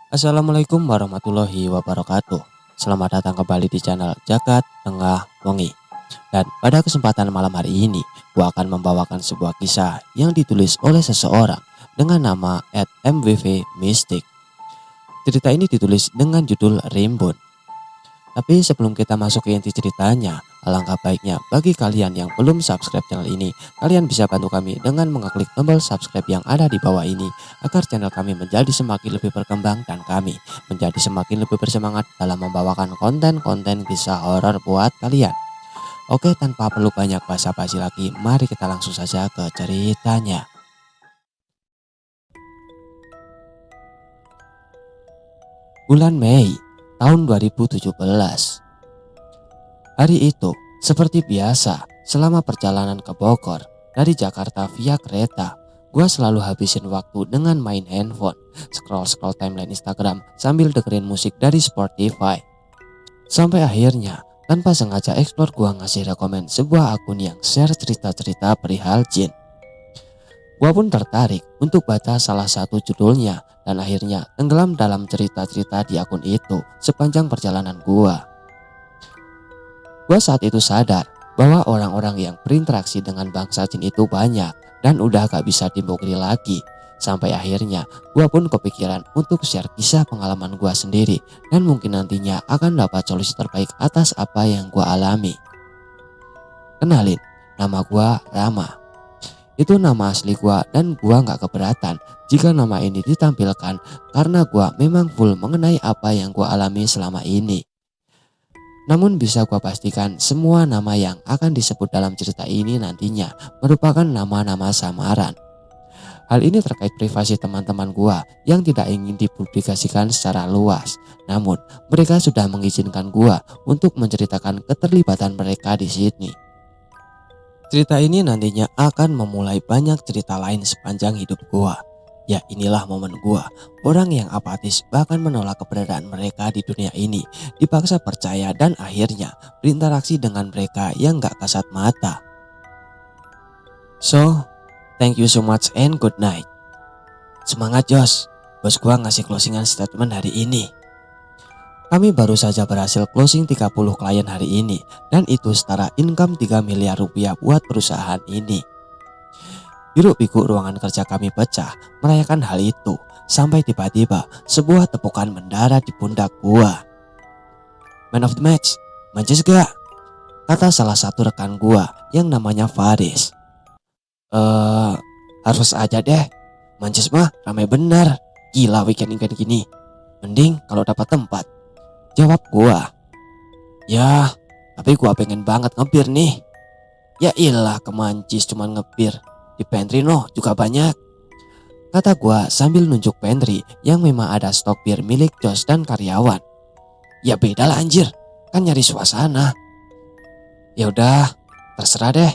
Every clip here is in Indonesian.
Assalamualaikum warahmatullahi wabarakatuh. Selamat datang kembali di channel Jagat Tengah Wengi. Dan pada kesempatan malam hari ini, gua akan membawakan sebuah kisah yang ditulis oleh seseorang dengan nama @mwv Mystic. Cerita ini ditulis dengan judul Rimbun. Tapi sebelum kita masuk ke inti ceritanya, alangkah baiknya bagi kalian yang belum subscribe channel ini, kalian bisa bantu kami dengan mengklik tombol subscribe yang ada di bawah ini agar channel kami menjadi semakin lebih berkembang dan kami menjadi semakin lebih bersemangat dalam membawakan konten-konten kisah horor buat kalian. Oke, tanpa perlu banyak basa-basi lagi, mari kita langsung saja ke ceritanya. Bulan Mei tahun 2017. Hari itu, seperti biasa, selama perjalanan ke Bogor dari Jakarta via kereta, gua selalu habisin waktu dengan main handphone, scroll-scroll timeline Instagram sambil dengerin musik dari Spotify. Sampai akhirnya, tanpa sengaja explore, gua ngasih rekomen sebuah akun yang share cerita-cerita perihal jin. Gua pun tertarik untuk baca salah satu judulnya dan akhirnya tenggelam dalam cerita-cerita di akun itu sepanjang perjalanan gua. Gua saat itu sadar bahwa orang-orang yang berinteraksi dengan bangsa jin itu banyak dan udah gak bisa dipungkiri lagi. Sampai akhirnya gua pun kepikiran untuk share kisah pengalaman gua sendiri dan mungkin nantinya akan dapat solusi terbaik atas apa yang gua alami. Kenalin, nama gua Rama. Itu nama asli gua dan gua gak keberatan jika nama ini ditampilkan karena gua memang full mengenai apa yang gua alami selama ini. Namun bisa gua pastikan semua nama yang akan disebut dalam cerita ini nantinya merupakan nama-nama samaran. Hal ini terkait privasi teman-teman gua yang tidak ingin dipublikasikan secara luas. Namun mereka sudah mengizinkan gua untuk menceritakan keterlibatan mereka di sini. Cerita ini nantinya akan memulai banyak cerita lain sepanjang hidup gua. Ya, inilah momen gua, orang yang apatis bahkan menolak keberadaan mereka di dunia ini, dipaksa percaya dan akhirnya berinteraksi dengan mereka yang gak kasat mata. So, thank you so much and good night. Semangat Jos, bos gua ngasih closingan statement hari ini. Kami baru saja berhasil closing 30 klien hari ini dan itu setara income 3 miliar rupiah buat perusahaan ini. Hiruk pikuk ruangan kerja kami pecah merayakan hal itu sampai tiba-tiba sebuah tepukan mendarat di pundak gua. Man of the match, mancis gak? Kata salah satu rekan gua yang namanya Faris. Harus aja deh, mancis mah ramai benar. Gila weekend-weekend gini, mending kalau dapat tempat. Jawab gua. Ya, tapi gua pengen banget ngebir nih. Ya ilah kemancis cuman ngebir. Di pantry noh juga banyak. Kata gua sambil nunjuk pantry yang memang ada stok bir milik Jos dan karyawan. Ya beda lah anjir, kan nyari suasana. Ya udah, terserah deh.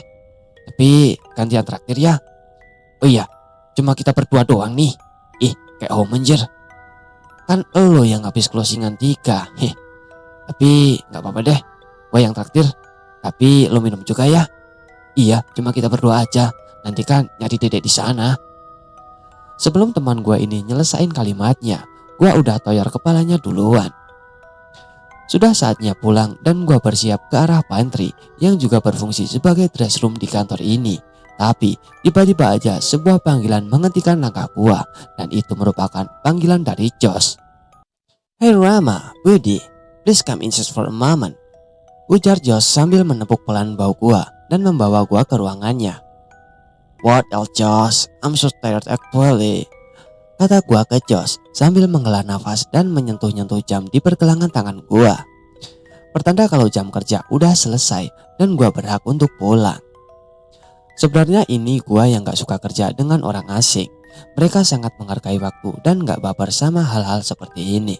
Tapi gantian traktir ya. Oh iya, cuma kita berdua doang nih. Ih, kayak home anjir. Kan lo yang habis closingan 3. Tapi gak apa-apa deh, gue yang traktir. Tapi lo minum juga ya. Iya, cuma kita berdua aja. Nanti kan nyari dedek di sana. Sebelum teman gue ini nyelesain kalimatnya, gue udah toyor kepalanya duluan. Sudah saatnya pulang dan gue bersiap ke arah pantry yang juga berfungsi sebagai dress room di kantor ini. Tapi tiba-tiba aja sebuah panggilan menghentikan langkah gue dan itu merupakan panggilan dari Jos. Hey Rama, Budi, please come inside for a moment. Ujar Jos sambil menepuk pelan bau gua dan membawa gua ke ruangannya. What else Jos? I'm so tired actually. Kata gua ke Jos sambil menghela nafas dan menyentuh-nyentuh jam di pergelangan tangan gua. Pertanda kalau jam kerja udah selesai dan gua berhak untuk pulang. Sebenarnya ini gua yang gak suka kerja dengan orang asing. Mereka sangat menghargai waktu dan gak baper sama hal-hal seperti ini.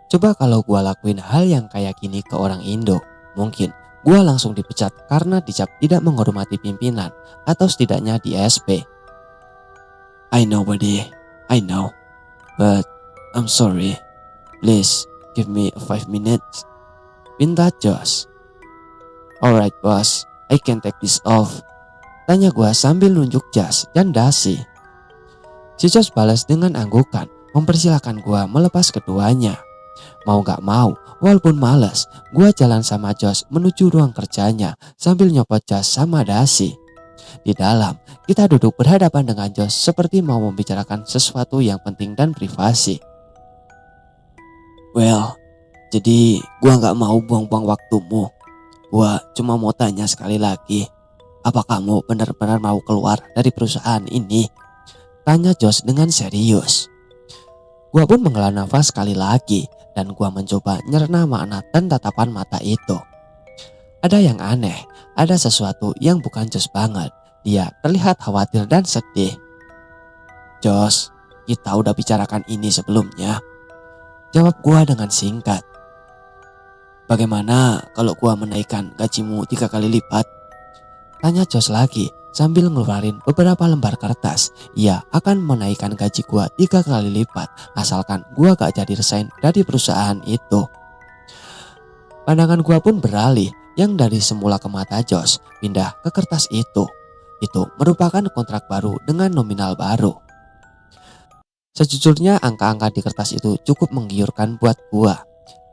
Coba kalau gua lakuin hal yang kayak gini ke orang Indo, mungkin gua langsung dipecat karena dicap tidak menghormati pimpinan atau setidaknya di SP. I know buddy, I know, but I'm sorry. Please give me 5 minutes. Pinta Jos. Alright boss, I can take this off. Tanya gua sambil nunjuk jas dan dasi. Si Jos balas dengan anggukan mempersilahkan gua melepas keduanya. Mau gak mau, walaupun males, gua jalan sama Josh menuju ruang kerjanya sambil nyopot jas sama dasi. Di dalam, kita duduk berhadapan dengan Josh seperti mau membicarakan sesuatu yang penting dan privasi. Well, jadi gua gak mau buang-buang waktumu. Gua cuma mau tanya sekali lagi, apa kamu benar-benar mau keluar dari perusahaan ini? Tanya Josh dengan serius. Gua pun menghela nafas sekali lagi dan gua mencoba nyerna makna dan tatapan mata itu. Ada yang aneh, ada sesuatu yang bukan Josh banget. Dia terlihat khawatir dan sedih. Josh, kita udah bicarakan ini sebelumnya. Jawab gua dengan singkat. Bagaimana kalau gua menaikkan gajimu 3 kali lipat? Tanya Josh lagi sambil ngeluarin beberapa lembar kertas. Ia akan menaikkan gaji gua 3 kali lipat asalkan gua gak jadi resign dari perusahaan itu. Pandangan gua pun beralih yang dari semula ke mata Josh pindah ke kertas itu. Itu merupakan kontrak baru dengan nominal baru. Sejujurnya angka-angka di kertas itu cukup menggiurkan buat gua.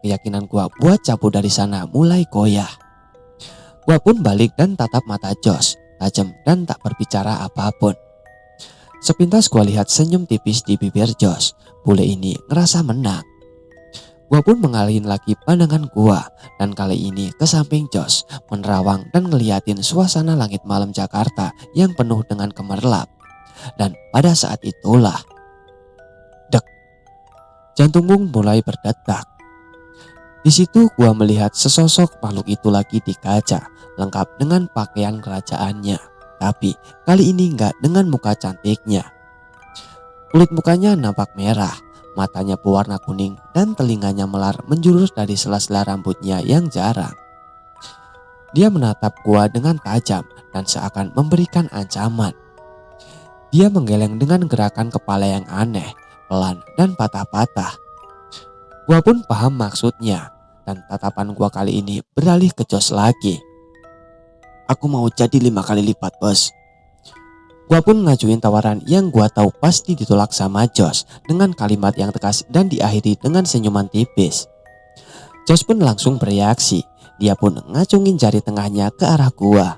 Keyakinan gua buat cabut dari sana mulai goyah. Gua pun balik dan tatap mata Josh, tajam dan tak berbicara apapun. Sepintas gua lihat senyum tipis di bibir Josh. Bule ini ngerasa menang. Gua pun mengalihin lagi pandangan gua dan kali ini ke samping Josh, menerawang dan ngeliatin suasana langit malam Jakarta yang penuh dengan gemerlap. Dan pada saat itulah, dek, jantungku mulai berdetak. Di situ gua melihat sesosok makhluk itu lagi di kaca, lengkap dengan pakaian kerajaannya. Tapi kali ini enggak dengan muka cantiknya. Kulit mukanya nampak merah, matanya berwarna kuning dan telinganya melar menjurus dari sela-sela rambutnya yang jarang. Dia menatap gua dengan tajam dan seakan memberikan ancaman. Dia menggeleng dengan gerakan kepala yang aneh, pelan dan patah-patah. Gua pun paham maksudnya dan tatapan gua kali ini beralih ke Josh lagi. Aku mau jadi 5 kali lipat, bos. Gua pun ngajuin tawaran yang gua tahu pasti ditolak sama Josh dengan kalimat yang tegas dan diakhiri dengan senyuman tipis. Josh pun langsung bereaksi. Dia pun ngacungin jari tengahnya ke arah gua.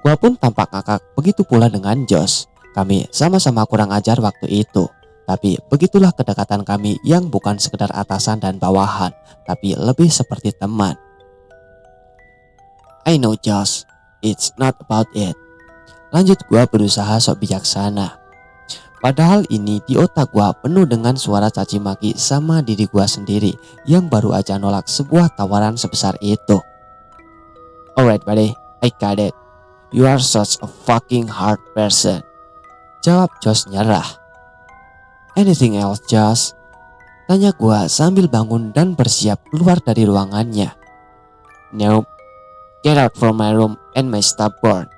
Gua pun tampak ngakak, begitu pula dengan Josh. Kami sama-sama kurang ajar waktu itu. Tapi begitulah kedekatan kami yang bukan sekedar atasan dan bawahan, tapi lebih seperti teman. I know Josh, it's not about it. Lanjut gua berusaha sok bijaksana. Padahal ini di otak gua penuh dengan suara caci maki sama diri gua sendiri yang baru aja nolak sebuah tawaran sebesar itu. Alright buddy, I got it. You are such a fucking hard person. Jawab Josh nyerah. Anything else Josh? Tanya gua sambil bangun dan bersiap keluar dari ruangannya. Nope. Get out from my room and my stubborn.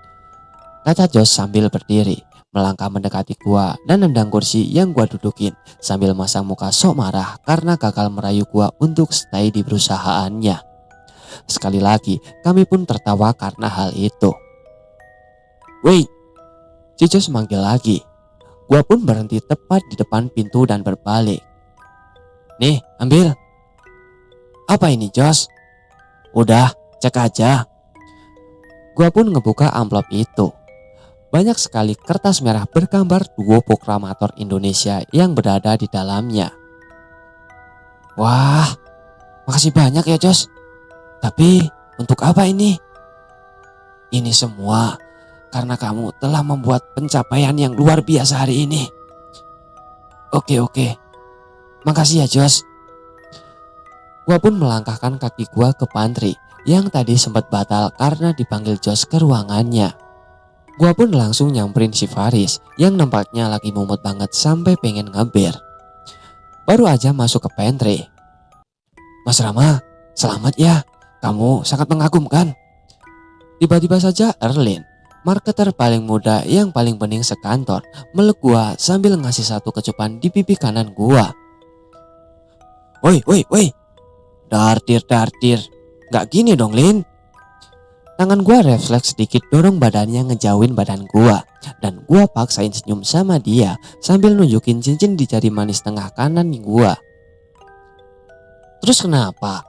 Kata Josh sambil berdiri, melangkah mendekati gua dan nendang kursi yang gua dudukin sambil masang muka sok marah karena gagal merayu gua untuk stay di perusahaannya. Sekali lagi kami pun tertawa karena hal itu. Wait, si Josh manggil lagi. Gua pun berhenti tepat di depan pintu dan berbalik. Nih, ambil. Apa ini Josh? Udah, cek aja. Gua pun ngebuka amplop itu. Banyak sekali kertas merah bergambar duo proklamator Indonesia yang berada di dalamnya. Wah, makasih banyak ya Josh. Tapi untuk apa ini? Ini semua karena kamu telah membuat pencapaian yang luar biasa hari ini. Oke. Makasih ya Josh. Gua pun melangkahkan kaki gua ke pantry yang tadi sempat batal karena dipanggil Josh ke ruangannya. Gua pun langsung nyamperin si Faris yang nampaknya lagi mumet banget sampai pengen ngebir. Baru aja masuk ke pantry. Mas Rama, selamat ya. Kamu sangat mengagumkan. Tiba-tiba saja Erlin, marketer paling muda yang paling bening sekantor, meluk gua sambil ngasih satu kecupan di pipi kanan gua. Woi. Dartir. Gak gini dong Lin. Tangan gua refleks sedikit dorong badannya ngejauhin badan gua. Dan gua paksain senyum sama dia sambil nunjukin cincin di jari manis tengah kanan gua. Terus kenapa?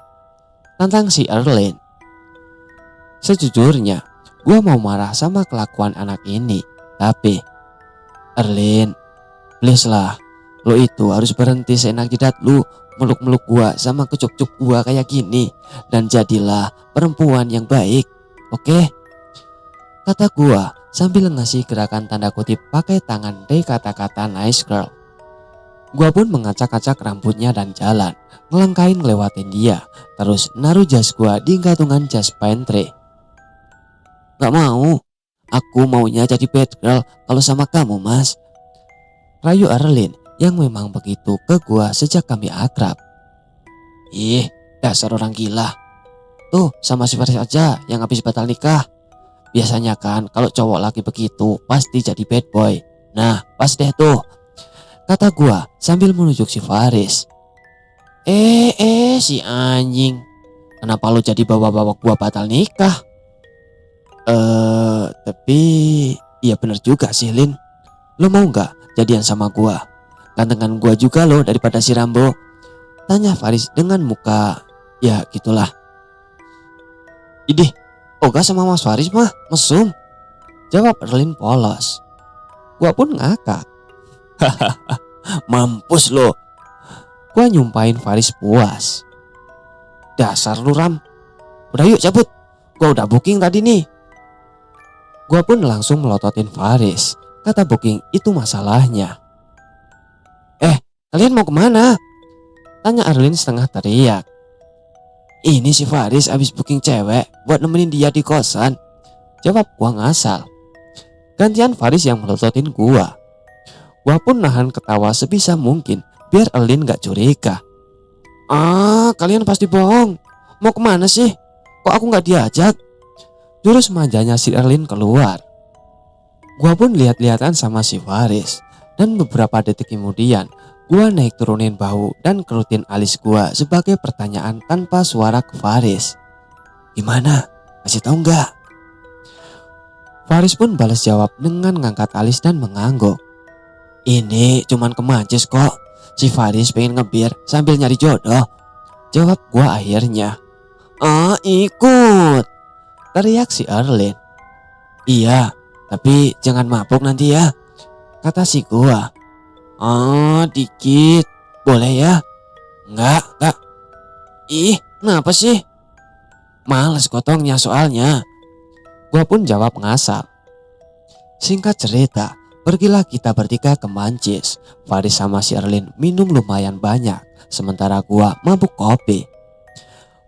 Tantang si Erlin. Sejujurnya, gua mau marah sama kelakuan anak ini. Tapi, Erlin, please lah. Lo itu harus berhenti seenak jidat lu meluk-meluk gua sama kecup-cup gua kayak gini. Dan jadilah perempuan yang baik. Oke? Kata gua sambil ngasih gerakan tanda kutip pakai tangan dari kata-kata nice girl. Gua pun mengacak-acak rambutnya dan jalan, ngelangkain ngelewatin dia, terus naruh jas gua di gantungan jas pantry. Gak mau, aku maunya jadi bad girl kalau sama kamu, Mas. Rayu Erlin yang memang begitu ke gua sejak kami akrab. Ih, dasar orang gila. Tuh sama si Faris aja yang habis batal nikah. Biasanya kan kalau cowok lagi begitu pasti jadi bad boy. Nah pas deh tuh, kata gua sambil menunjuk si Faris. Si anjing, kenapa lu jadi bawa-bawa gua batal nikah? Tapi iya bener juga sih Lin. Lu mau gak jadian sama gua? Gantengan gua juga lo daripada si Rambo. Tanya Faris dengan muka ya gitulah. Idih, Oga sama Mas Faris mah mesum, jawab Erlin polos. Gua pun ngakak. Mampus lo. Gua nyumpain Faris puas. Dasar lu Ram. Udah yuk cabut, gua udah booking tadi nih. Gua pun langsung melototin Faris. Kata booking itu masalahnya. Kalian mau kemana? Tanya Erlin setengah teriak. Ini si Faris abis booking cewek buat nemenin dia di kosan, jawab gua ngasal. Gantian Faris yang melototin gua. Gua pun nahan ketawa sebisa mungkin biar Erlin gak curiga. Kalian pasti bohong. Mau kemana sih? Kok aku gak diajak? Jurus manjanya si Erlin keluar. Gua pun lihat-lihatan sama si Faris. Dan beberapa detik kemudian gua naik turunin bahu dan kerutin alis gua sebagai pertanyaan tanpa suara ke Faris. Gimana? Kasih tahu nggak? Faris pun balas jawab dengan ngangkat alis dan mengangguk. Ini cuman kemancis kok. Si Faris pengen ngebir sambil nyari jodoh, jawab gua akhirnya. Ikut, teriak si Erlin. Iya, tapi jangan mabuk nanti ya, kata si gua. Dikit, boleh ya? Enggak. Ih, kenapa sih? Males gotongnya soalnya. Gua pun jawab ngasal. Singkat cerita, pergilah kita bertiga ke Mancis. Faris sama si Erlin minum lumayan banyak, sementara gua mabuk kopi.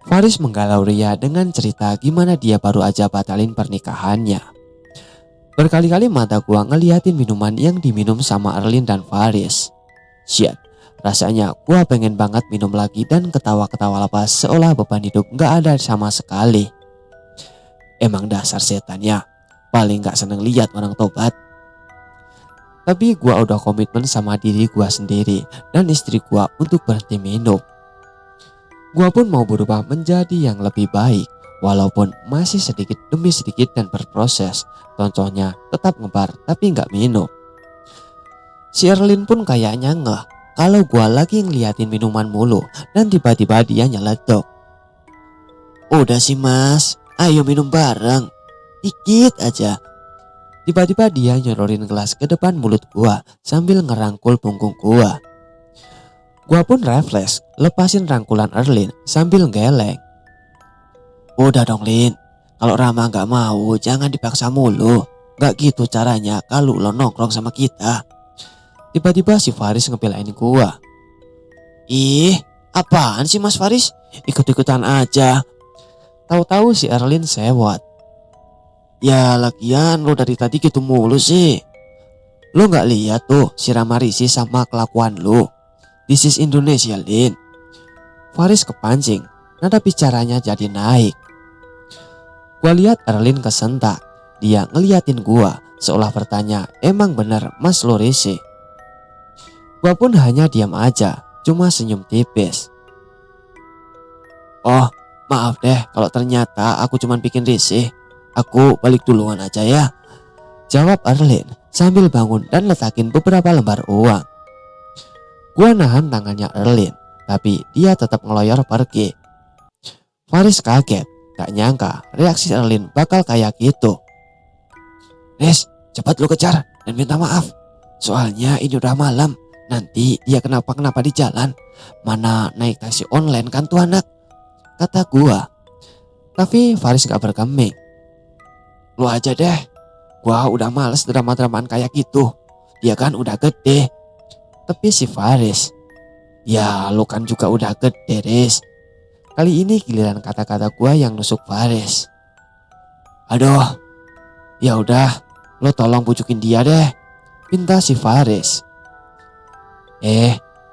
Faris menggalau ria dengan cerita gimana dia baru aja batalin pernikahannya. Berkali-kali mata gua ngeliatin minuman yang diminum sama Erlin dan Faris. Shit, rasanya gua pengen banget minum lagi dan ketawa-ketawa lepas seolah beban hidup gak ada sama sekali. Emang dasar setannya, paling gak seneng lihat orang tobat. Tapi gua udah komitmen sama diri gua sendiri dan istri gua untuk berhenti minum. Gua pun mau berubah menjadi yang lebih baik. Walaupun masih sedikit demi sedikit dan berproses. Contohnya tetap ngebar tapi nggak minum. Si Erlin pun kayaknya ngeh kalau gua lagi ngeliatin minuman mulu dan tiba-tiba dia nyeletuk. Udah sih mas, ayo minum bareng. Dikit aja. Tiba-tiba dia nyororin gelas ke depan mulut gua sambil ngerangkul punggung gua. Gua pun refleks lepasin rangkulan Erlin sambil geleng. Udah dong Lin, kalau Rama gak mau jangan dipaksa mulu. Gak gitu caranya kalau lo nongkrong sama kita. Tiba-tiba si Faris ngebelain gua. Ih, apaan sih Mas Faris? Ikut-ikutan aja. Tahu-tahu si Erlin sewot. Ya lagian lo dari tadi gitu mulu sih. Lo gak lihat tuh si Rama risih sama kelakuan lo. This is Indonesia Lin. Faris kepancing, nada bicaranya jadi naik. Gua lihat Erlin kesentak. Dia ngeliatin gua seolah bertanya, emang bener mas lo risih? Gua pun hanya diam aja, cuma senyum tipis. Oh maaf deh kalau ternyata aku cuma bikin risih. Aku balik duluan aja ya, jawab Erlin sambil bangun dan letakin beberapa lembar uang. Gua nahan tangannya Erlin, tapi dia tetap ngeloyor pergi. Faris kaget, gak nyangka reaksi Erlin bakal kayak gitu. Riz, cepat lu kejar dan minta maaf. Soalnya ini udah malam, nanti dia kenapa-kenapa di jalan. Mana naik taksi online kan tuh anak, kata gua. Tapi Faris gak bergeming. Lu aja deh, gua udah males drama-dramaan kayak gitu. Dia kan udah gede. Tapi si Faris, ya lu kan juga udah gede Riz. Kali ini giliran kata-kata gua yang nusuk Faris. Aduh, ya udah, lo tolong pujukin dia deh, pinta si Faris.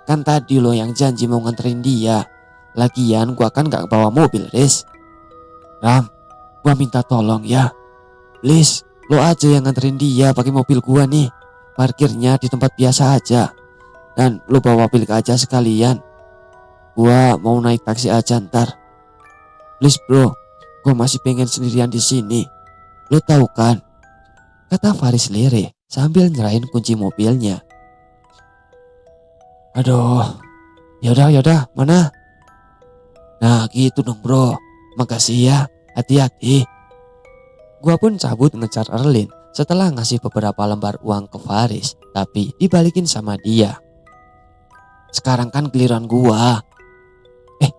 Kan tadi lo yang janji mau nganterin dia. Lagian gua kan gak bawa mobil Riz. Ram, gua minta tolong ya. Please, lo aja yang nganterin dia pakai mobil gua nih. Parkirnya di tempat biasa aja. Dan lo bawa bilik aja sekalian. Gua mau naik taksi aja ntar. Please bro, gua masih pengen sendirian di sini. Lo tahu kan? Kata Faris lirih sambil nyerahin kunci mobilnya. Aduh, yaudah, mana? Nah gitu dong bro, makasih ya, hati-hati. Gua pun cabut ngejar Erlin setelah ngasih beberapa lembar uang ke Faris, tapi dibalikin sama dia. Sekarang kan giliran gua.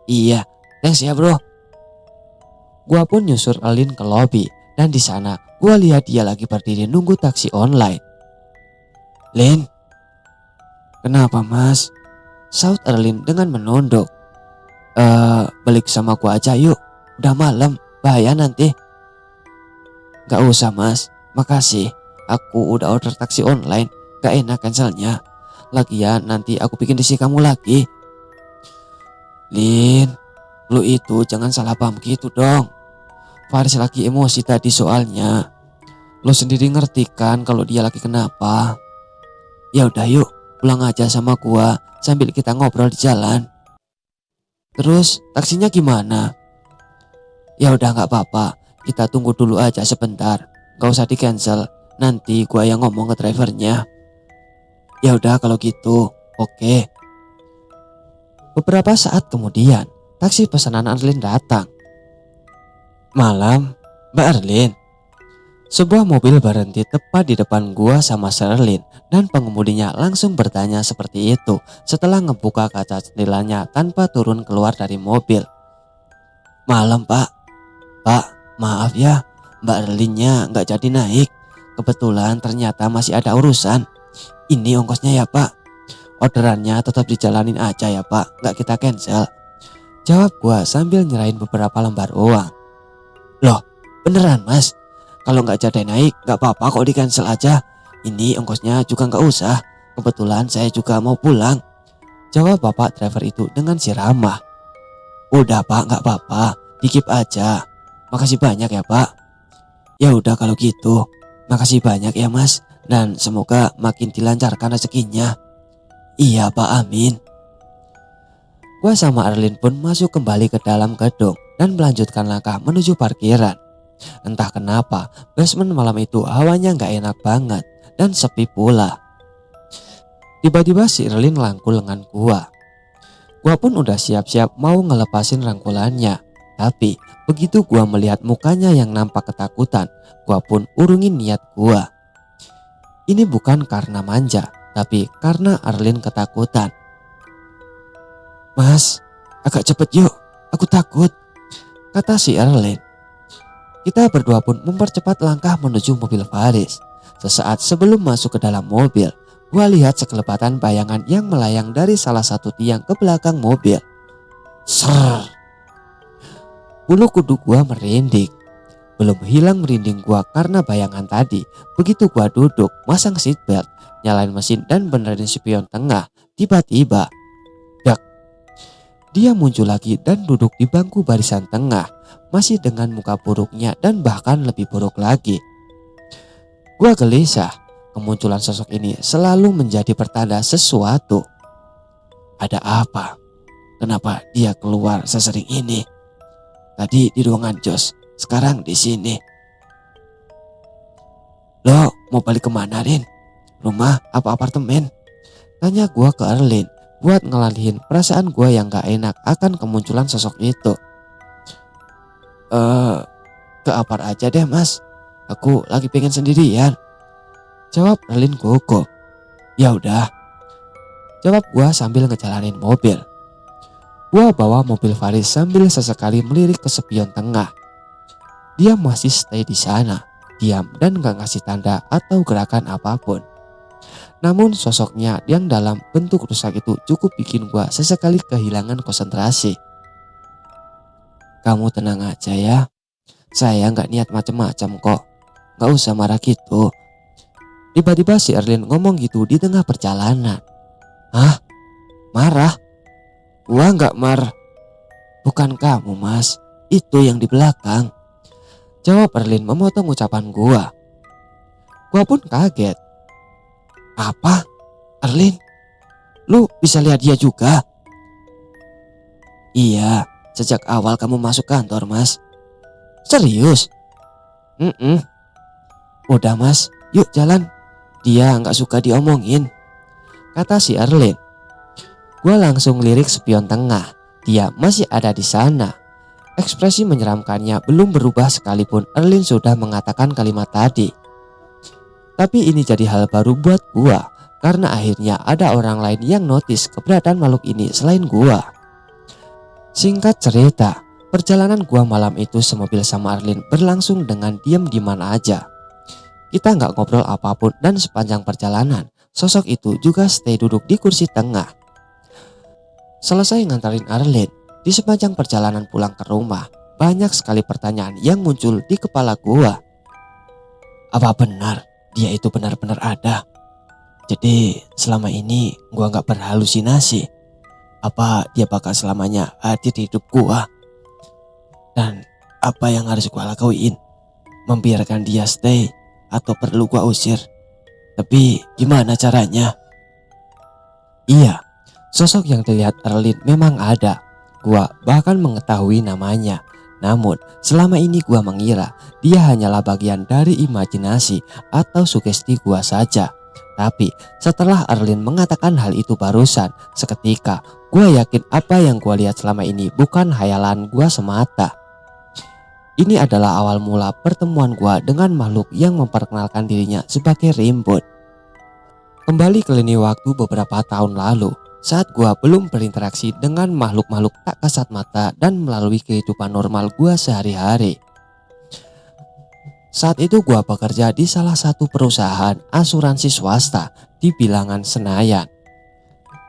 Iya, thanks ya bro. Gua pun nyusur Erlin ke lobi dan di sana gua lihat dia lagi berdiri nunggu taksi online. Lin, kenapa mas? Saut Erlin dengan menunduk. Balik sama gua aja yuk, udah malam, bahaya nanti. Gak usah mas, makasih. Aku udah order taksi online, gak enak cancelnya. Lagian nanti aku bikin risih kamu lagi. Lin, lu itu jangan salah paham gitu dong. Faris lagi emosi tadi soalnya. Lu sendiri ngerti kan kalau dia lagi kenapa. Ya udah yuk, pulang aja sama gua sambil kita ngobrol di jalan. Terus taksinya gimana? Ya udah gak apa-apa, kita tunggu dulu aja sebentar. Gak usah di cancel, nanti gua yang ngomong ke drivernya. Ya udah kalau gitu, oke. Beberapa saat kemudian, taksi pesanan Erlin datang. Malam, Mbak Erlin. Sebuah mobil berhenti tepat di depan gua sama Sherlyn dan pengemudinya langsung bertanya seperti itu setelah ngebuka kaca jendelanya tanpa turun keluar dari mobil. Malam pak. Pak, maaf ya, Mbak Erlinnya nggak jadi naik. Kebetulan ternyata masih ada urusan. Ini ongkosnya ya pak. Orderannya tetap dijalanin aja ya pak, nggak kita cancel. Jawab gua sambil nyerahin beberapa lembar uang. Loh, beneran mas? Kalau nggak jadi naik nggak apa-apa kok, di cancel aja. Ini ongkosnya juga nggak usah. Kebetulan saya juga mau pulang. Jawab bapak driver itu dengan si ramah. Udah pak, nggak apa-apa, dikip aja. Makasih banyak ya pak. Ya udah kalau gitu, makasih banyak ya mas. Dan semoga makin dilancarkan rezekinya. Iya pak, amin. Gua sama Erlin pun masuk kembali ke dalam gedung dan melanjutkan langkah menuju parkiran. Entah kenapa basement malam itu hawanya gak enak banget dan sepi pula. Tiba-tiba si Erlin ngelangkul lengan gua. Gua pun udah siap-siap mau ngelepasin rangkulannya. Tapi begitu gua melihat mukanya yang nampak ketakutan, gua pun urungin niat gua. Ini bukan karena manja, tapi karena Erlin ketakutan. Mas, agak cepet yuk, aku takut, kata si Erlin. Kita berdua pun mempercepat langkah menuju mobil Faris. Sesaat sebelum masuk ke dalam mobil, gua lihat sekelebatan bayangan yang melayang dari salah satu tiang ke belakang mobil. Ser. Bulu kuduk gua merinding. Belum hilang merinding gua karena bayangan tadi. Begitu gua duduk, masang seatbelt, nyalain mesin dan benerin spion tengah, tiba-tiba dak. Dia muncul lagi dan duduk di bangku barisan tengah, masih dengan muka buruknya dan bahkan lebih buruk lagi. Gua gelisah, kemunculan sosok ini selalu menjadi pertanda sesuatu. Ada apa? Kenapa dia keluar sesering ini? Tadi di ruangan Jos, sekarang di sini. Lo mau balik kemana, Rin? Rumah apa apartemen? Tanya gua ke Erlin buat ngalihin perasaan gua yang gak enak akan kemunculan sosok itu. Ke apart aja deh mas. Aku lagi pengen sendirian. Jawab Erlin gugup. Ya udah. Jawab gua sambil ngejalanin mobil. Gua bawa mobil Faris sambil sesekali melirik ke spion tengah. Dia masih stay di sana, diam dan gak ngasih tanda atau gerakan apapun. Namun sosoknya yang dalam bentuk rusak itu cukup bikin gua sesekali kehilangan konsentrasi. Kamu tenang aja ya. Saya gak niat macem-macem kok. Gak usah marah gitu. Tiba-tiba si Erlin ngomong gitu di tengah perjalanan. Hah? Marah? Gua gak marah. Bukan kamu mas, itu yang di belakang. Jawab Erlin memotong ucapan gua. Gua pun kaget. Apa? Erlin? Lu bisa lihat dia juga? Iya, sejak awal kamu masuk kantor mas. Serius? Udah mas, yuk jalan. Dia gak suka diomongin, kata si Erlin. Gua langsung lirik spion tengah. Dia masih ada di sana. Ekspresi menyeramkannya belum berubah sekalipun Erlin sudah mengatakan kalimat tadi. Tapi ini jadi hal baru buat gua karena akhirnya ada orang lain yang notice keberadaan makhluk ini selain gua. Singkat cerita, perjalanan gua malam itu semobil sama Erlin berlangsung dengan diam di mana aja. Kita nggak ngobrol apapun dan sepanjang perjalanan sosok itu juga stay duduk di kursi tengah. Selesai ngantarin Erlin, di sepanjang perjalanan pulang ke rumah banyak sekali pertanyaan yang muncul di kepala gua. Apa benar dia itu benar-benar ada? Jadi selama ini gua nggak berhalusinasi? Apa dia bakal selamanya hadir di hidup gua? Dan apa yang harus gua lakuin? Membiarkan dia stay atau perlu gua usir? Tapi gimana caranya? Iya, sosok yang dilihat Erlin memang ada. Gua bahkan mengetahui namanya. Namun selama ini gua mengira dia hanyalah bagian dari imajinasi atau sugesti gua saja. Tapi setelah Erlin mengatakan hal itu barusan, seketika gua yakin apa yang gua lihat selama ini bukan hayalan gua semata. Ini adalah awal mula pertemuan gua dengan makhluk yang memperkenalkan dirinya sebagai Rimbun. Kembali ke lini waktu beberapa tahun lalu, saat gua belum berinteraksi dengan makhluk-makhluk tak kasat mata dan melalui kehidupan normal gua sehari-hari. Saat itu gua bekerja di salah satu perusahaan asuransi swasta di bilangan Senayan.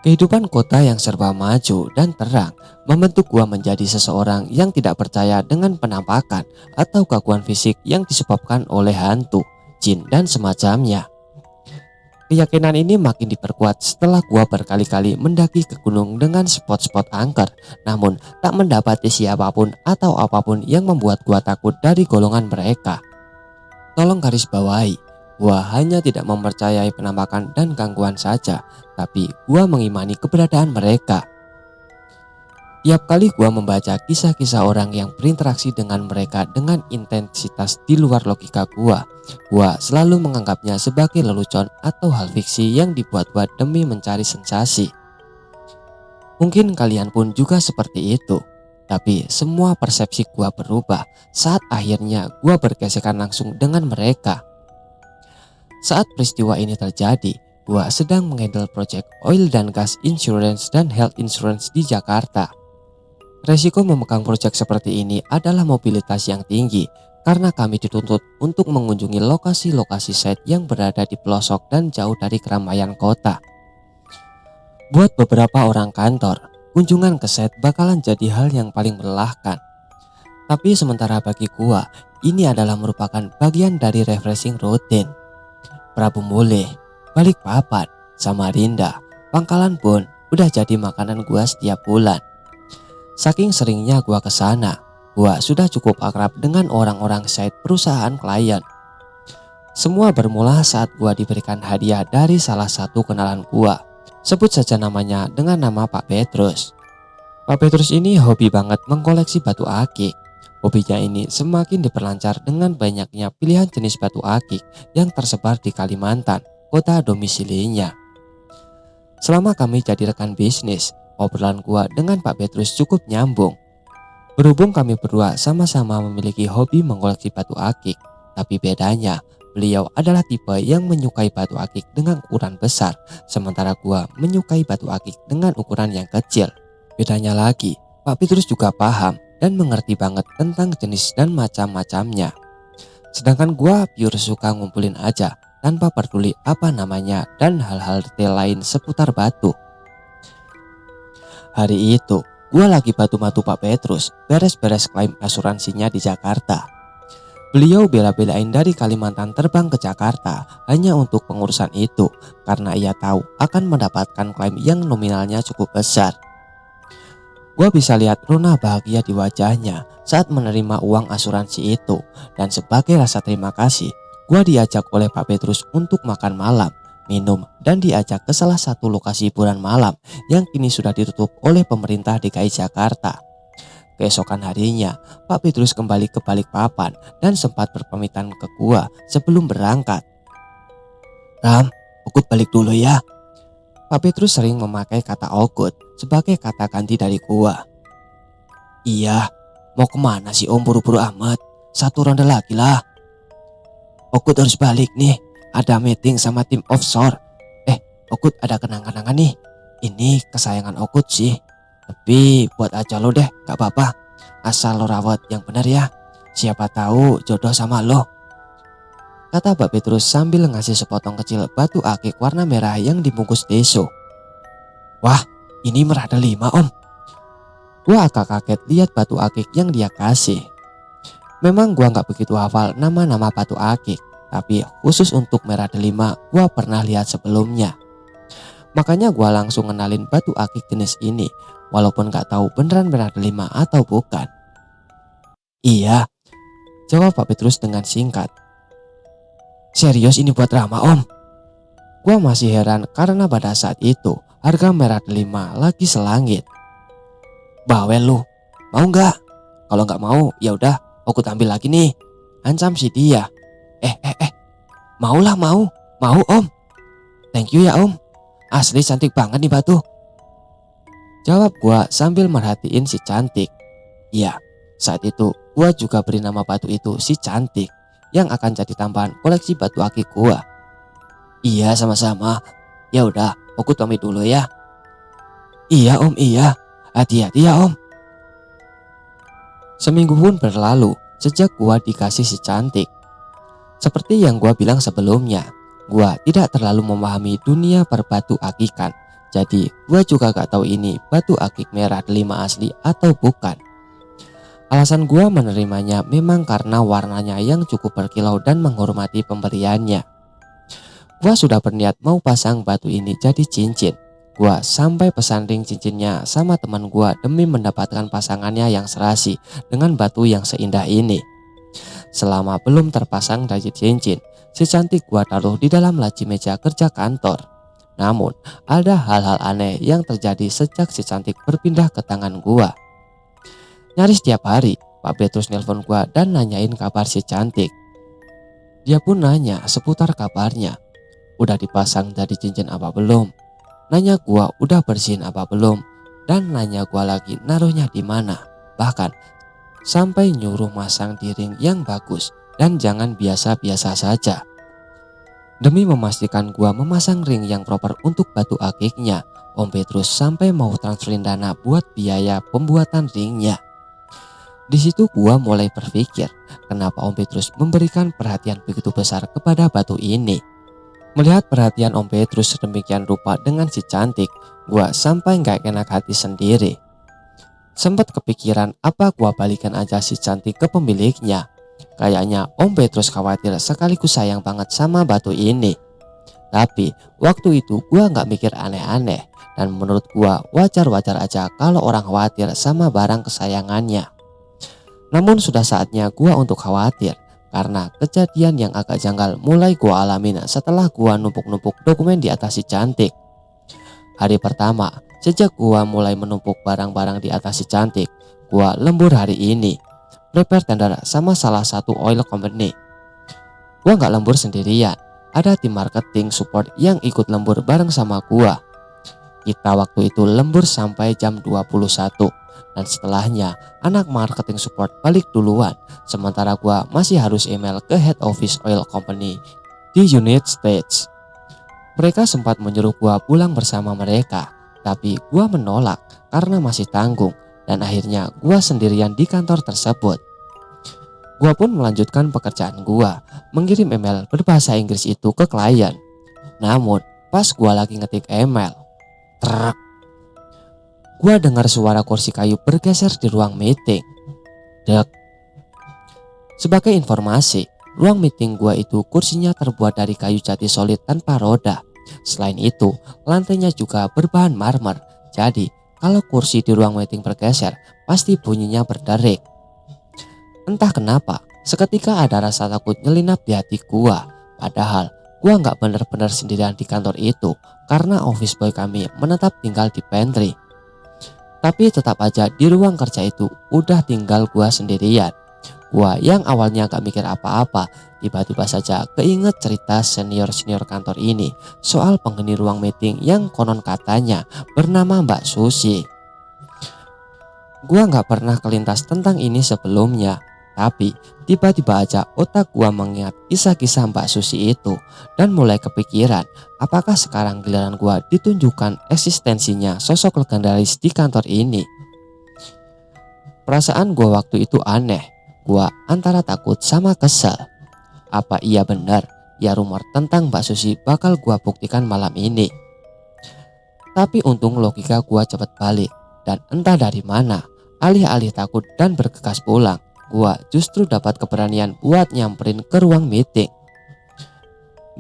Kehidupan kota yang serba maju dan terang membentuk gua menjadi seseorang yang tidak percaya dengan penampakan atau gangguan fisik yang disebabkan oleh hantu, jin dan semacamnya. Keyakinan ini makin diperkuat setelah gua berkali-kali mendaki ke gunung dengan spot-spot angker, namun tak mendapati siapapun atau apapun yang membuat gua takut dari golongan mereka. Tolong garis bawahi, gua hanya tidak mempercayai penampakan dan gangguan saja, tapi gua mengimani keberadaan mereka. Tiap kali gua membaca kisah-kisah orang yang berinteraksi dengan mereka dengan intensitas di luar logika gua selalu menganggapnya sebagai lelucon atau hal fiksi yang dibuat-buat demi mencari sensasi. Mungkin kalian pun juga seperti itu. Tapi semua persepsi gua berubah saat akhirnya gua bergesekan langsung dengan mereka. Saat peristiwa ini terjadi, gua sedang menghandle proyek oil dan gas insurance dan health insurance di Jakarta. Resiko memegang proyek seperti ini adalah mobilitas yang tinggi karena kami dituntut untuk mengunjungi lokasi-lokasi site yang berada di pelosok dan jauh dari keramaian kota. Buat beberapa orang kantor, kunjungan ke site bakalan jadi hal yang paling melelahkan. Tapi sementara bagi gua, ini adalah merupakan bagian dari refreshing rutin. Prabu Mulih, Balikpapan, Samarinda, Pangkalan pun udah jadi makanan gua setiap bulan. Saking seringnya gua ke sana, gua sudah cukup akrab dengan orang-orang site perusahaan klien. Semua bermula saat gua diberikan hadiah dari salah satu kenalan gua. Sebut saja namanya dengan nama Pak Petrus. Pak Petrus ini hobi banget mengkoleksi batu akik. Hobinya ini semakin diperlancar dengan banyaknya pilihan jenis batu akik yang tersebar di Kalimantan, kota domisilinya. Selama kami jadi rekan bisnis, obrolan gua dengan Pak Petrus cukup nyambung. Berhubung kami berdua sama-sama memiliki hobi mengoleksi batu akik, tapi bedanya beliau adalah tipe yang menyukai batu akik dengan ukuran besar, sementara gua menyukai batu akik dengan ukuran yang kecil. Bedanya lagi, Pak Petrus juga paham dan mengerti banget tentang jenis dan macam-macamnya. Sedangkan gua pure suka ngumpulin aja tanpa peduli apa namanya dan hal-hal detail lain seputar batu. Hari itu, gua lagi batu-batu Pak Petrus beres-beres klaim asuransinya di Jakarta. Beliau bela-belain dari Kalimantan terbang ke Jakarta hanya untuk pengurusan itu karena ia tahu akan mendapatkan klaim yang nominalnya cukup besar. Gua bisa lihat rona bahagia di wajahnya saat menerima uang asuransi itu, dan sebagai rasa terima kasih, gua diajak oleh Pak Petrus untuk makan malam, minum, dan diajak ke salah satu lokasi hiburan malam yang kini sudah ditutup oleh pemerintah DKI Jakarta. Keesokan harinya, Pak Petrus kembali ke Balikpapan dan sempat berpamitan ke gua sebelum berangkat. "Ram, Ukut balik dulu ya." Pak Petrus sering memakai kata Okut sebagai kata ganti dari gua. "Iya, mau kemana sih Om buru-buru amat? Satu ronde lagi lah." "Okut harus balik nih, ada meeting sama tim offshore." Okut ada kenang-kenangan nih. Ini kesayangan Okut sih, tapi buat aja lo deh, gak apa-apa. Asal lo rawat yang benar ya, siapa tahu jodoh sama lo," kata Pak Petrus sambil ngasih sepotong kecil batu akik warna merah yang dibungkus tisu. "Wah, ini merah delima Om." Gua agak kaget lihat batu akik yang dia kasih. Memang gua nggak begitu hafal nama-nama batu akik, tapi khusus untuk merah delima gua pernah lihat sebelumnya. Makanya gua langsung ngenalin batu akik jenis ini, walaupun nggak tahu beneran merah delima atau bukan. "Iya," jawab Pak Petrus dengan singkat. "Serius ini buat Rama Om?" Gua masih heran karena pada saat itu harga merah delima lagi selangit. "Bawel lu, mau nggak? Kalau nggak mau ya udah, aku ambil lagi nih," ancam si dia. Maulah, mau Om. "Thank you ya Om, asli cantik banget nih batu," jawab gua sambil merhatiin si cantik. Iya, saat itu gua juga beri nama batu itu si cantik, yang akan jadi tambahan koleksi batu akik gua. "Iya, sama-sama. Ya udah, aku pamit dulu ya." "Iya Om, iya. Hati-hati ya Om." Seminggu pun berlalu sejak gua dikasih si cantik. Seperti yang gua bilang sebelumnya, gua tidak terlalu memahami dunia perbatu akikan. Jadi gua juga gak tahu ini batu akik merah delima asli atau bukan. Alasan gua menerimanya memang karena warnanya yang cukup berkilau dan menghormati pemberiannya. Gua sudah berniat mau pasang batu ini jadi cincin. Gua sampai pesan ring cincinnya sama teman gua demi mendapatkan pasangannya yang serasi dengan batu yang seindah ini. Selama belum terpasang dari cincin, si cantik gua taruh di dalam laci meja kerja kantor. Namun ada hal-hal aneh yang terjadi sejak si cantik berpindah ke tangan gua. Nyaris setiap hari Pak Petrus nelpon gua dan nanyain kabar si cantik. Dia pun nanya seputar kabarnya. Udah dipasang dari cincin apa belum? Nanya gua udah bersihin apa belum? Dan nanya gua lagi naruhnya di mana. Bahkan sampai nyuruh masang di ring yang bagus dan jangan biasa-biasa saja. Demi memastikan gua memasang ring yang proper untuk batu akiknya, Om Petrus sampai mau transferin dana buat biaya pembuatan ringnya. Di situ gua mulai berpikir, kenapa Om Petrus memberikan perhatian begitu besar kepada batu ini. Melihat perhatian Om Petrus sedemikian rupa dengan si cantik, gua sampai gak enak hati sendiri. Sempat kepikiran apa gua balikan aja si cantik ke pemiliknya. Kayaknya Om Petrus khawatir sekaligus sayang banget sama batu ini. Tapi waktu itu gua gak mikir aneh-aneh, dan menurut gua wajar-wajar aja kalau orang khawatir sama barang kesayangannya. Namun sudah saatnya gua untuk khawatir, karena kejadian yang agak janggal mulai gua alamin setelah gua numpuk-numpuk dokumen di atas si cantik. Hari pertama sejak gua mulai menumpuk barang-barang di atas si cantik, gua lembur hari ini. prepare tender sama salah satu oil company. Gua nggak lembur sendirian, ada tim marketing support yang ikut lembur bareng sama gua. Kita waktu itu lembur sampai jam 21 dan setelahnya anak marketing support balik duluan, sementara gua masih harus email ke head office oil company di United States. Mereka sempat menyuruh gua pulang bersama mereka, tapi gua menolak karena masih tanggung dan akhirnya gua sendirian di kantor tersebut. Gua pun melanjutkan pekerjaan gua, mengirim email berbahasa Inggris itu ke klien. Namun pas gua lagi ngetik email, truk, gua dengar suara kursi kayu bergeser di ruang meeting. Dek. Sebagai informasi, ruang meeting gua itu kursinya terbuat dari kayu jati solid tanpa roda. Selain itu, lantainya juga berbahan marmer. Jadi, kalau kursi di ruang meeting bergeser, pasti bunyinya berderik. Entah kenapa, seketika ada rasa takut nyelinap di hati gua. Padahal, gua nggak bener-bener sendirian di kantor itu karena office boy kami menetap tinggal di pantry. Tapi tetap aja di ruang kerja itu udah tinggal gua sendirian. Gua yang awalnya gak mikir apa-apa, tiba-tiba saja keinget cerita senior-senior kantor ini soal penghuni ruang meeting yang konon katanya bernama Mbak Susi. Gua gak pernah kelintas tentang ini sebelumnya, tapi tiba-tiba aja otak gua mengingat kisah-kisah Mbak Susi itu dan mulai kepikiran apakah sekarang giliran gua ditunjukkan eksistensinya sosok legendaris di kantor ini. Perasaan gua waktu itu aneh. Gua antara takut sama kesal. Apa iya benar ya rumor tentang Mbak Susi bakal gua buktikan malam ini? Tapi untung logika gua cepat balik. Dan entah dari mana, alih-alih takut dan bergegas pulang, gua justru dapat keberanian buat nyamperin ke ruang meeting.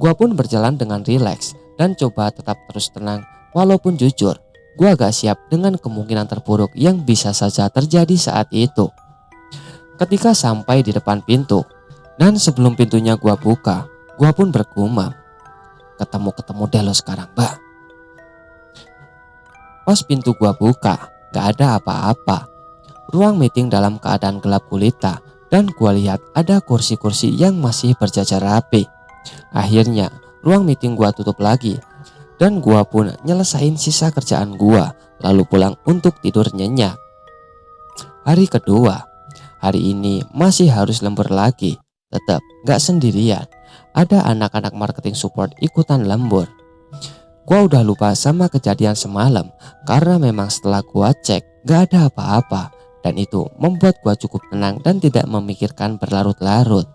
Gua pun berjalan dengan rileks dan coba tetap terus tenang. Walaupun jujur, gua gak siap dengan kemungkinan terburuk yang bisa saja terjadi saat itu. Ketika sampai di depan pintu dan sebelum pintunya gua buka, gua pun bergumam, ketemu deh lo sekarang, Mbak. Pas pintu gua buka, gak ada apa-apa. Ruang meeting dalam keadaan gelap gulita dan gua lihat ada kursi-kursi yang masih berjajar rapi. Akhirnya ruang meeting gua tutup lagi dan gua pun nyelesain sisa kerjaan gua lalu pulang untuk tidur nyenyak. Hari kedua. Hari ini masih harus lembur lagi. Tetap gak sendirian. Ada anak-anak marketing support ikutan lembur. Gua udah lupa sama kejadian semalam karena memang setelah gua cek gak ada apa-apa. Dan itu membuat gua cukup tenang dan tidak memikirkan berlarut-larut.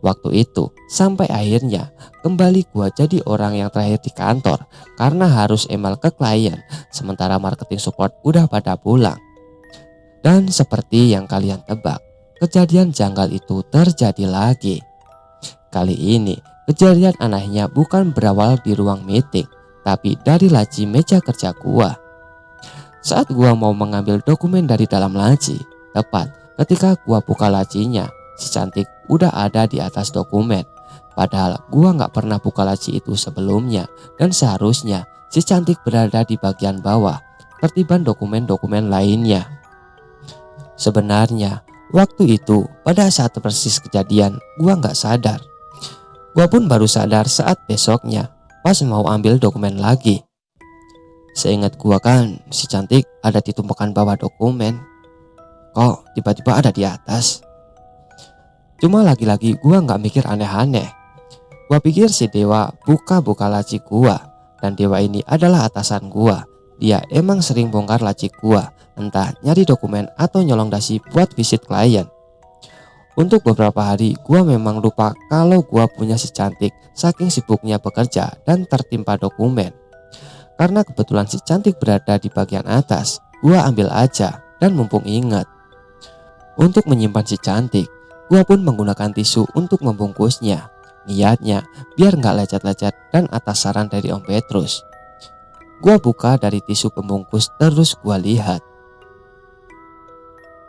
Waktu itu sampai akhirnya kembali gua jadi orang yang terakhir di kantor karena harus email ke klien sementara marketing support udah pada pulang. Dan seperti yang kalian tebak, kejadian janggal itu terjadi lagi. Kali ini kejadian anehnya bukan berawal di ruang meeting, tapi dari laci meja kerja gua. Saat gua mau mengambil dokumen dari dalam laci, tepat ketika gua buka lacinya, si cantik udah ada di atas dokumen. Padahal gua gak pernah buka laci itu sebelumnya dan seharusnya si cantik berada di bagian bawah, tertiban dokumen-dokumen lainnya. Sebenarnya waktu itu pada saat persis kejadian gua gak sadar. Gua pun baru sadar saat besoknya pas mau ambil dokumen lagi. Seingat gua kan si cantik ada di tumpukan bawah dokumen. Kok tiba-tiba ada di atas? Cuma lagi-lagi gua gak mikir aneh-aneh. Gua pikir si dewa buka-buka laci gua. Dan dewa ini adalah atasan gua. Dia emang sering bongkar laci gua, entah nyari dokumen atau nyolong dasi buat visit klien. Untuk beberapa hari gua memang lupa kalau gua punya si cantik saking sibuknya bekerja dan tertimpa dokumen. Karena kebetulan si cantik berada di bagian atas, gua ambil aja dan mumpung ingat. Untuk menyimpan si cantik, gua pun menggunakan tisu untuk membungkusnya. Niatnya biar gak lecet-lecet dan atas saran dari Om Petrus. Gua buka dari tisu pembungkus terus gua lihat.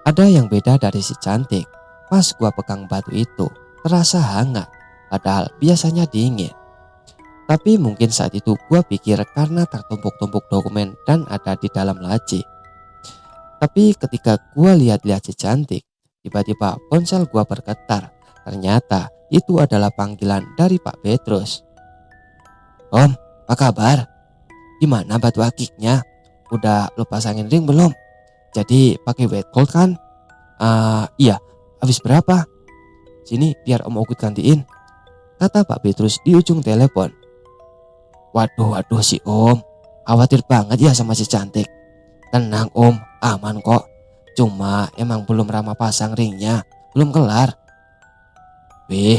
Ada yang beda dari si cantik. Pas gua pegang batu itu, terasa hangat, padahal biasanya dingin. Tapi mungkin saat itu gua pikir karena tertumpuk-tumpuk dokumen dan ada di dalam laci. Tapi ketika gua lihat-lihat si cantik, tiba-tiba ponsel gua bergetar. Ternyata itu adalah panggilan dari Pak Petrus. Om, apa kabar? Gimana batu akiknya? Udah lu pasangin ring belum? Jadi pakai wet gold kan? Iya, habis berapa? Sini biar Om Ogut gantiin, kata Pak Petrus di ujung telepon. Waduh si Om, khawatir banget ya sama si cantik. Tenang Om, aman kok. Cuma emang belum ramah pasang ringnya, belum kelar. Wih,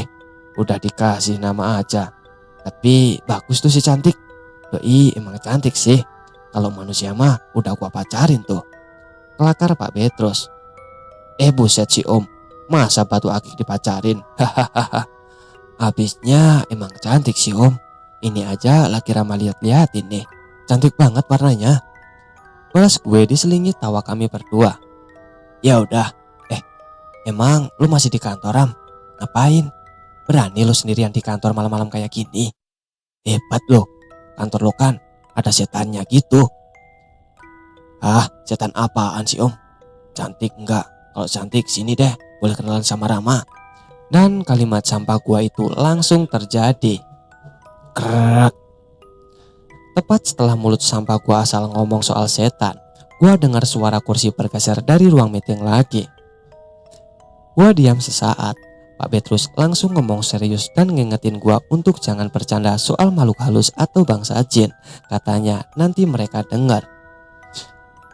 udah dikasih nama aja. Tapi bagus tuh si cantik. Doi emang cantik sih. Kalau manusia mah udah gua pacarin tuh, kelakar Pak Petrus. Buset si Om, masa batu akik dipacarin? Hahaha. Habisnya emang cantik sih Om. Ini aja lagi Rama lihat-liatin nih. Cantik banget warnanya, balas gue diselingi tawa kami berdua. Ya udah. Emang lu masih di kantor Ram? Ngapain? Berani lu sendirian di kantor malam-malam kayak gini? Hebat lo. Kantor lo kan ada setannya gitu. Setan apaan sih Om? Cantik enggak? Kalau cantik sini deh, boleh kenalan sama Rama. Dan kalimat sampah gua itu langsung terjadi. Krek. Tepat setelah mulut sampah gua asal ngomong soal setan, gua dengar suara kursi bergeser dari ruang meeting lagi. Gua diam sesaat. Pak Petrus langsung ngomong serius dan ngingetin gua untuk jangan bercanda soal makhluk halus atau bangsa jin. Katanya nanti mereka dengar.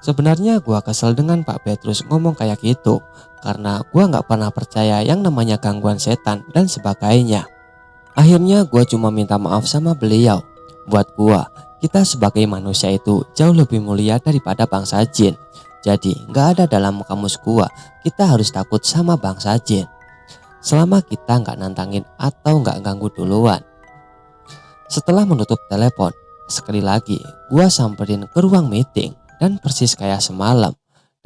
Sebenarnya gua kesel dengan Pak Petrus ngomong kayak gitu, karena gua nggak pernah percaya yang namanya gangguan setan dan sebagainya. Akhirnya gua cuma minta maaf sama beliau. Buat gua, kita sebagai manusia itu jauh lebih mulia daripada bangsa jin. Jadi nggak ada dalam kamus gua kita harus takut sama bangsa jin, selama kita nggak nantangin atau nggak ganggu duluan. Setelah menutup telepon, sekali lagi gua samperin ke ruang meeting dan persis kayak semalam,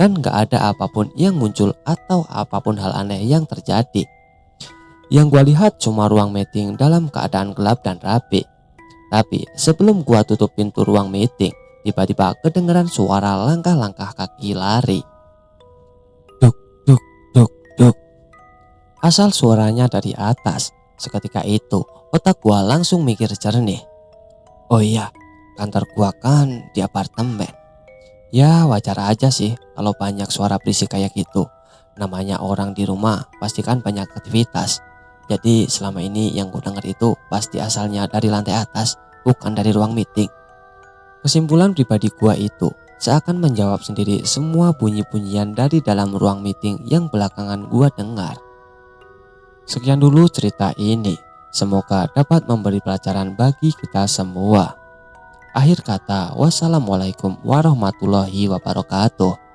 dan gak ada apapun yang muncul atau apapun hal aneh yang terjadi. Yang gua lihat cuma ruang meeting dalam keadaan gelap dan rapi. Tapi sebelum gua tutup pintu ruang meeting, tiba-tiba kedengeran suara langkah-langkah kaki lari. Duk duk duk duk. Asal suaranya dari atas. Seketika itu otak gua langsung mikir jernih. Oh iya, kantor gua kan di apartemen. Ya wajar aja sih kalau banyak suara berisik kayak gitu. Namanya orang di rumah pasti kan banyak aktivitas. Jadi selama ini yang gue denger itu pasti asalnya dari lantai atas, bukan dari ruang meeting. Kesimpulan pribadi gua itu seakan menjawab sendiri semua bunyi-bunyian dari dalam ruang meeting yang belakangan gua dengar. Sekian dulu cerita ini. Semoga dapat memberi pelajaran bagi kita semua. Akhir kata, wassalamualaikum warahmatullahi wabarakatuh.